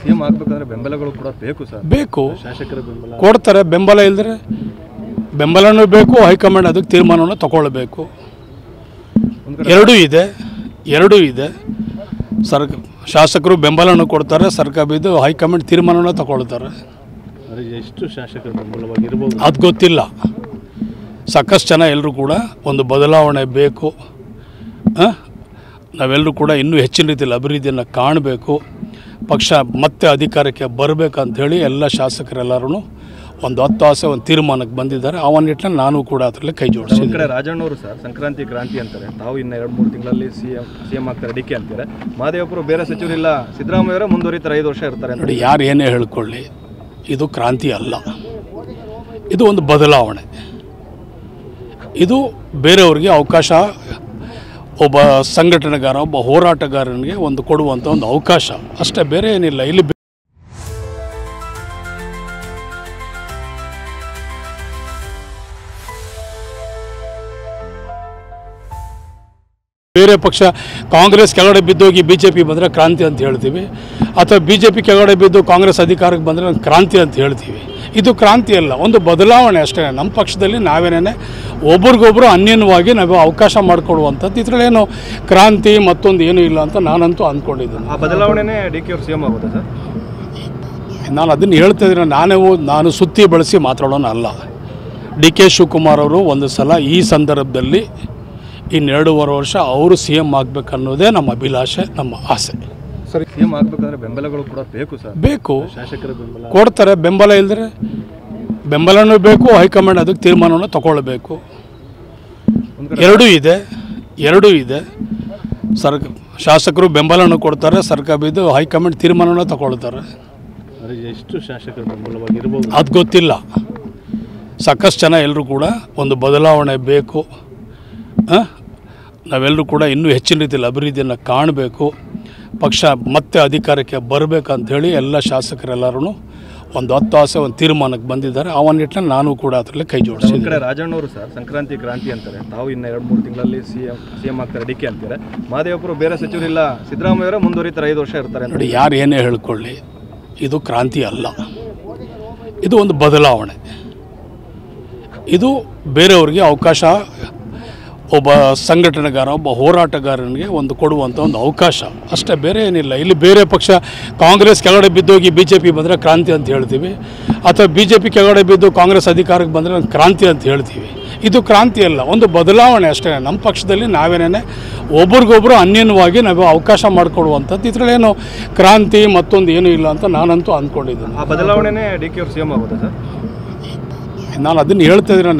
CM ಆಗಬೇಕಂದ್ರೆ ಬೆಂಬಲಗಳು ಕೂಡ ಬೇಕು ಸರ್. ಬೇಕು, ಶಾಸಕರ ಬೆಂಬಲ ಕೊಡ್ತಾರೆ. ಬೆಂಬಲ ಇಲ್ಲದ್ರೆ ಬೆಂಬಲನೂ ಬೇಕು, ಹೈಕಮಾಂಡ್ ಅದಕ್ಕೆ ತೀರ್ಮಾನವನ್ನು ತಗೊಳ್ಬೇಕು. ಎರಡೂ ಇದೆ. ಶಾಸಕರು ಬೆಂಬಲನೂ ಕೊಡ್ತಾರೆ, ಸರ್ಕಾರ ಹೈಕಮಾಂಡ್ ತೀರ್ಮಾನವನ್ನು ತಗೊಳ್ತಾರೆ. ಎಷ್ಟು ಶಾಸಕರ ಬೆಂಬಲವಾಗಿರ್ಬೋದು ಅದು ಗೊತ್ತಿಲ್ಲ. ಸಾಕಷ್ಟು ಜನ ಎಲ್ಲರೂ ಕೂಡ ಒಂದು ಬದಲಾವಣೆ ಬೇಕು, ನಾವೆಲ್ಲರೂ ಕೂಡ ಇನ್ನೂ ಹೆಚ್ಚಿನ ರೀತಿಯಲ್ಲಿ ಅಭಿವೃದ್ಧಿಯನ್ನು ಕಾಣಬೇಕು, ಪಕ್ಷ ಮತ್ತೆ ಅಧಿಕಾರಕ್ಕೆ ಬರಬೇಕಂಥೇಳಿ ಎಲ್ಲ ಶಾಸಕರೆಲ್ಲರೂ ಒಂದು ಆಸೆ ಒಂದು ತೀರ್ಮಾನಕ್ಕೆ ಬಂದಿದ್ದಾರೆ. ಆ ನಿಟ್ಟಿನಲ್ಲಿ ನಾನು ಕೂಡ ಅದರಲ್ಲಿ ಕೈ ಜೋಡಿಸಿದ್ದೀನಿ. ಕಡೆ ರಾಜಣ್ಣವರು ಸರ್ ಸಂಕ್ರಾಂತಿ ಕ್ರಾಂತಿ ಅಂತಾರೆ, ತಾವು ಇನ್ನು 2-3 ತಿಂಗಳಲ್ಲಿ ಸಿಎಂ ಆಗ್ತಾರೆ ಡಿ ಕೆ ಅಂತಾರೆ. ಮಹದೇವಪ್ಪರು ಬೇರೆ ಸಚಿವರಿಲ್ಲ, ಸಿದ್ದರಾಮಯ್ಯವರೇ ಮುಂದುವರಿತಾರೆ, 5 ವರ್ಷ ಇರ್ತಾರೆ ನೋಡಿ. ಯಾರು ಏನೇ ಹೇಳ್ಕೊಳ್ಳಿ, ಇದು ಕ್ರಾಂತಿ ಅಲ್ಲ, ಇದು ಒಂದು ಬದಲಾವಣೆ. ಇದು ಬೇರೆಯವ್ರಿಗೆ ಅವಕಾಶ, ಒಬ್ಬ ಸಂಘಟನೆಗಾರ, ಒಬ್ಬ ಹೋರಾಟಗಾರನಿಗೆ ಒಂದು ಕೊಡುವಂಥ ಒಂದು ಅವಕಾಶ ಅಷ್ಟೇ, ಬೇರೆ ಏನಿಲ್ಲ. ಇಲ್ಲಿ ಬೇರೆ ಪಕ್ಷ ಕಾಂಗ್ರೆಸ್ ಕೆಳಗಡೆ ಬಿದ್ದೋಗಿ BJP ಬಂದರೆ ಕ್ರಾಂತಿ ಅಂತ ಹೇಳ್ತೀವಿ, ಅಥವಾ BJP ಕೆಳಗಡೆ ಬಿದ್ದು ಕಾಂಗ್ರೆಸ್ ಅಧಿಕಾರಕ್ಕೆ ಬಂದರೆ ಕ್ರಾಂತಿ ಅಂತ ಹೇಳ್ತೀವಿ. ಇದು ಕ್ರಾಂತಿ ಅಲ್ಲ, ಒಂದು ಬದಲಾವಣೆ ಅಷ್ಟೇ. ನಮ್ಮ ಪಕ್ಷದಲ್ಲಿ ನಾವೇನೇ ಒಬ್ರಿಗೊಬ್ರು ಅನ್ಯನ್ಯವಾಗಿ ನಾವು ಅವಕಾಶ ಮಾಡಿಕೊಡುವಂಥದ್ದು, ಇದರಲ್ಲೇನು ಕ್ರಾಂತಿ ಮತ್ತೊಂದು ಏನೂ ಇಲ್ಲ ಅಂತ ನಾನಂತೂ ಅಂದ್ಕೊಂಡಿದ್ದೀನಿ. ಆ ಬದಲಾವಣೆನೇ ಡಿ ಕೆ ಅವರು ಸಿಎಂ ಆಗೋದು ಸರ್? ನಾನು ಅದನ್ನು ಹೇಳ್ತಾ ಇದ್ದೀನಿ. ನಾನು ಸುತ್ತಿ ಬಳಸಿ ಮಾತಾಡೋಣ ಅಲ್ಲ. ಡಿ ಕೆ ಶಿವಕುಮಾರ್ ಅವರು ಒಂದು ಸಲ ಈ ಸಂದರ್ಭದಲ್ಲಿ ಇನ್ನು 2.5 ವರ್ಷ ಅವರು ಸಿಎಂ ಆಗಬೇಕನ್ನೋದೇ ನಮ್ಮ ಅಭಿಲಾಷೆ, ನಮ್ಮ ಆಸೆ. ಸರಿ, ಸಿಎಂ ಆಗಬೇಕಂದ್ರೆ ಬೆಂಬಲಗಳು ಕೂಡ ಬೇಕು ಸರ್. ಬೇಕು, ಶಾಸಕರ ಬೆಂಬಲ ಕೊಡ್ತಾರೆ. ಬೆಂಬಲ ಇಲ್ಲದ್ರೆ ಬೆಂಬಲನೂ ಬೇಕು, ಹೈಕಮಾಂಡ್ ಅದಕ್ಕೆ ತೀರ್ಮಾನವನ್ನು ತಗೊಳ್ಬೇಕು. ಎರಡೂ ಇದೆ. ಶಾಸಕರು ಬೆಂಬಲನೂ ಕೊಡ್ತಾರೆ, ಸರ್ಕಾರ ಹೈಕಮಾಂಡ್ ತೀರ್ಮಾನವನ್ನು ತಗೊಳ್ತಾರೆ. ಎಷ್ಟು ಶಾಸಕರ ಬೆಂಬಲವಾಗಿರ್ಬೋದು ಅದು ಗೊತ್ತಿಲ್ಲ. ಸಾಕಷ್ಟು ಜನ ಎಲ್ಲರೂ ಕೂಡ ಒಂದು ಬದಲಾವಣೆ ಬೇಕು, ನಾವೆಲ್ಲರೂ ಕೂಡ ಇನ್ನೂ ಹೆಚ್ಚಿನ ರೀತಿಯಲ್ಲಿ ಅಭಿವೃದ್ಧಿಯನ್ನು ಕಾಣಬೇಕು, ಪಕ್ಷ ಮತ್ತೆ ಅಧಿಕಾರಕ್ಕೆ ಬರಬೇಕಂಥೇಳಿ ಎಲ್ಲ ಶಾಸಕರೆಲ್ಲರೂ ಒಂದು ಆಸೆ ಒಂದು ತೀರ್ಮಾನಕ್ಕೆ ಬಂದಿದ್ದಾರೆ. ಆ ನಿಟ್ಟಿನಲ್ಲಿ ನಾನು ಕೂಡ ಅದರಲ್ಲಿ ಕೈ ಜೋಡಿಸಿದ್ದೀನಿ. ಕಡೆ ರಾಜಣ್ಣವರು ಸರ್ ಸಂಕ್ರಾಂತಿ ಕ್ರಾಂತಿ ಅಂತಾರೆ, ತಾವು ಇನ್ನು 2-3 ತಿಂಗಳಲ್ಲಿ ಸಿಎಂ ಆಗ್ತಾರೆ ಡಿ ಕೆ ಅಂತಾರೆ. ಮಹದೇವಪ್ಪರು ಬೇರೆ ಸಚಿವರಿಲ್ಲ, ಸಿದ್ದರಾಮಯ್ಯವರೇ ಮುಂದುವರಿತಾರೆ, 5 ವರ್ಷ ಇರ್ತಾರೆ. ನೋಡಿ. ಯಾರು ಏನೇ ಹೇಳ್ಕೊಳ್ಳಿ, ಇದು ಕ್ರಾಂತಿ ಅಲ್ಲ, ಇದು ಒಂದು ಬದಲಾವಣೆ. ಇದು ಬೇರೆಯವ್ರಿಗೆ ಅವಕಾಶ, ಒಬ್ಬ ಸಂಘಟನೆಗಾರ, ಒಬ್ಬ ಹೋರಾಟಗಾರನಿಗೆ ಒಂದು ಕೊಡುವಂಥ ಒಂದು ಅವಕಾಶ ಅಷ್ಟೇ, ಬೇರೆ ಏನಿಲ್ಲ. ಇಲ್ಲಿ ಬೇರೆ ಪಕ್ಷ ಕಾಂಗ್ರೆಸ್ ಕೆಳಗಡೆ ಬಿದ್ದೋಗಿ BJP ಬಂದರೆ ಕ್ರಾಂತಿ ಅಂತ ಹೇಳ್ತೀವಿ, ಅಥವಾ BJP ಕೆಳಗಡೆ ಬಿದ್ದು ಕಾಂಗ್ರೆಸ್ ಅಧಿಕಾರಕ್ಕೆ ಬಂದರೆ ಕ್ರಾಂತಿ ಅಂತ ಹೇಳ್ತೀವಿ. ಇದು ಕ್ರಾಂತಿ ಅಲ್ಲ, ಒಂದು ಬದಲಾವಣೆ ಅಷ್ಟೇ. ನಮ್ಮ ಪಕ್ಷದಲ್ಲಿ ನಾವೇನೇ ಒಬ್ರಿಗೊಬ್ರು ಅನ್ಯನ್ಯವಾಗಿ ನಾವು ಅವಕಾಶ ಮಾಡಿಕೊಡುವಂಥದ್ದು, ಇದರಲ್ಲೇನು ಕ್ರಾಂತಿ ಮತ್ತೊಂದು ಏನೂ ಇಲ್ಲ ಅಂತ ನಾನಂತೂ ಅಂದ್ಕೊಂಡಿದ್ದೀನಿ. ಆ ಬದಲಾವಣೆನೇ ಡಿ ಕೆ ಅವರು ಸಿಎಂ ಆಗೋದು ಸರ್? ನಾನು ಅದನ್ನು ಹೇಳ್ತಾ ಇದ್ದೀನಿ.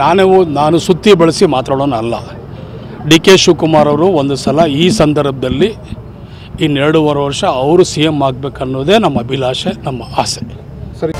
ನಾನು ಸುತ್ತಿ ಬಳಸಿ ಮಾತಾಡೋಣ ಅಲ್ಲ. ಡಿ ಕೆ ಶಿವಕುಮಾರ್ ಅವರು ಒಂದು ಸಲ ಈ ಸಂದರ್ಭದಲ್ಲಿ ಇನ್ನು 2.5 ವರ್ಷ ಅವರು ಸಿಎಂ ಆಗಬೇಕನ್ನೋದೇ ನಮ್ಮ ಅಭಿಲಾಷೆ, ನಮ್ಮ ಆಸೆ. ಸರಿ.